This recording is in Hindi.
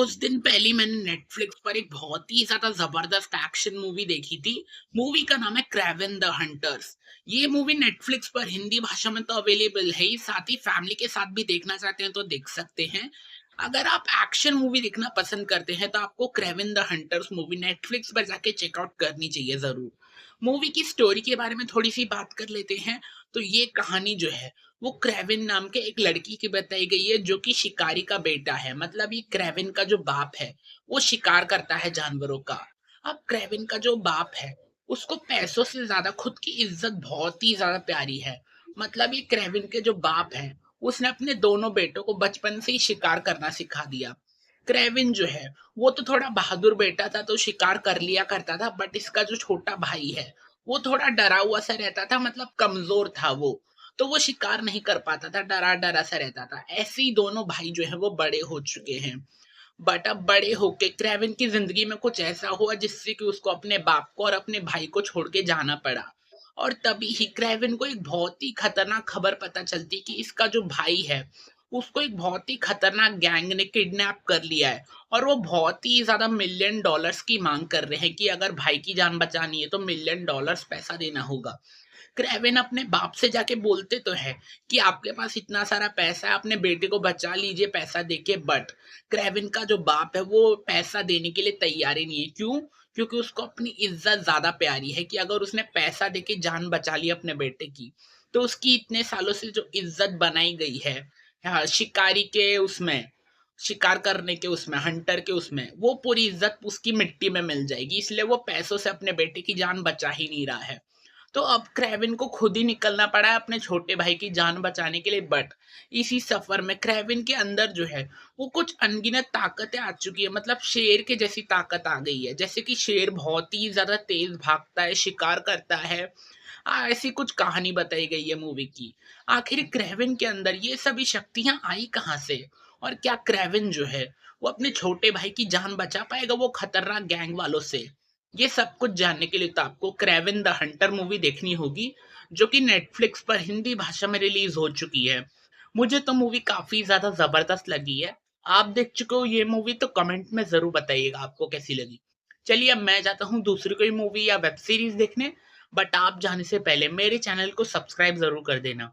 कुछ दिन पहले मैंने नेटफ्लिक्स पर एक बहुत ही ज़्यादा ज़बरदस्त एक्शन मूवी देखी थी। मूवी का नाम है क्रेवेन द हंटर्स। ये मूवी नेटफ्लिक्स पर हिंदी भाषा में तो अवेलेबल है ही, साथ ही फैमिली के साथ भी देखना चाहते हैं तो देख सकते हैं। अगर आप एक्शन मूवी देखना पसंद करते हैं तो आपको Craven the hunters movie Netflix पर जाके चेकआउट करनी चाहिए ज़रूर। मूवी की स्टोरी के बारे में थोड़ी सी बात कर लेते हैं। तो ये कहानी जो है वो क्रेविन नाम के एक लड़की की बताई गई है जो कि शिकारी का बेटा है। मतलब ये क्रेविन का जो बाप है वो शिकार करता है जानवरों का। अब क्रेविन का जो बाप है उसको पैसों से ज्यादा खुद की इज्जत बहुत ही ज्यादा प्यारी है। मतलब ये क्रेविन के जो बाप है उसने अपने दोनों बेटों को बचपन से ही शिकार करना सिखा दिया। क्रेविन जो है वो तो थोड़ा बहादुर बेटा था तो शिकार कर लिया करता था, बट इसका जो छोटा भाई है वो थोड़ा डरा हुआ सा रहता था, मतलब कमजोर था वो। तो वो शिकार नहीं कर पाता था, डरा डरा सा रहता था। ऐसे ही दोनों भाई जो है वो बड़े हो चुके हैं। बट अब बड़े होके क्रेविन की जिंदगी में कुछ ऐसा हुआ जिससे कि उसको अपने बाप को और अपने भाई को छोड़ के जाना पड़ा। और तभी ही क्रेविन को एक बहुत ही खतरनाक खबर पता चलती कि इसका जो भाई है उसको एक बहुत ही खतरनाक गैंग ने किडनैप कर लिया है। और वो बहुत ही ज्यादा मिलियन डॉलर्स की मांग कर रहे हैं कि अगर भाई की जान बचानी है तो मिलियन डॉलर्स पैसा देना होगा। क्रेविन अपने बाप से जाके बोलते तो है कि आपके पास इतना सारा पैसा है, अपने बेटे को बचा लीजिए पैसा देके, बट क्रेविन का जो बाप है वो पैसा देने के लिए तैयार ही नहीं है। क्यों? क्योंकि उसको अपनी इज्जत ज्यादा प्यारी है कि अगर उसने पैसा देके जान बचा ली अपने बेटे की तो उसकी इतने सालों से जो इज्जत बनाई गई है, हाँ, शिकारी के उसमें, शिकार करने के उसमें, हंटर के उसमें, वो पूरी इज्जत उसकी मिट्टी में मिल जाएगी। इसलिए वो पैसों से अपने बेटे की जान बचा ही नहीं रहा है। तो अब क्रेविन को खुद ही निकलना पड़ा है अपने छोटे भाई की जान बचाने के लिए। बट इसी सफर में क्रेविन के अंदर जो है वो कुछ अनगिनत ताकतें आ चुकी है। मतलब शेर के जैसी ताकत आ गई है, जैसे कि शेर बहुत ही ज्यादा तेज भागता है, शिकार करता है। ऐसी कुछ कहानी बताई गई है मूवी की। आखिर क्रेविन के अंदर ये सभी शक्तियां आई कहाँ से? और क्या क्रेविन जो है वो अपने छोटे भाई की जान बचा पाएगा वो खतरनाक गैंग वालों से? ये सब कुछ जानने के लिए तो आपको क्रेविन द हंटर मूवी देखनी होगी, जो कि नेटफ्लिक्स पर हिंदी भाषा में रिलीज हो चुकी है। मुझे तो मूवी काफी ज्यादा जबरदस्त लगी है। आप देख चुके हो ये मूवी तो कमेंट में जरूर बताइएगा आपको कैसी लगी। चलिए अब मैं जाता हूँ दूसरी कोई मूवी या वेब सीरीज देखने। बट आप जाने से पहले मेरे चैनल को सब्सक्राइब जरूर कर देना।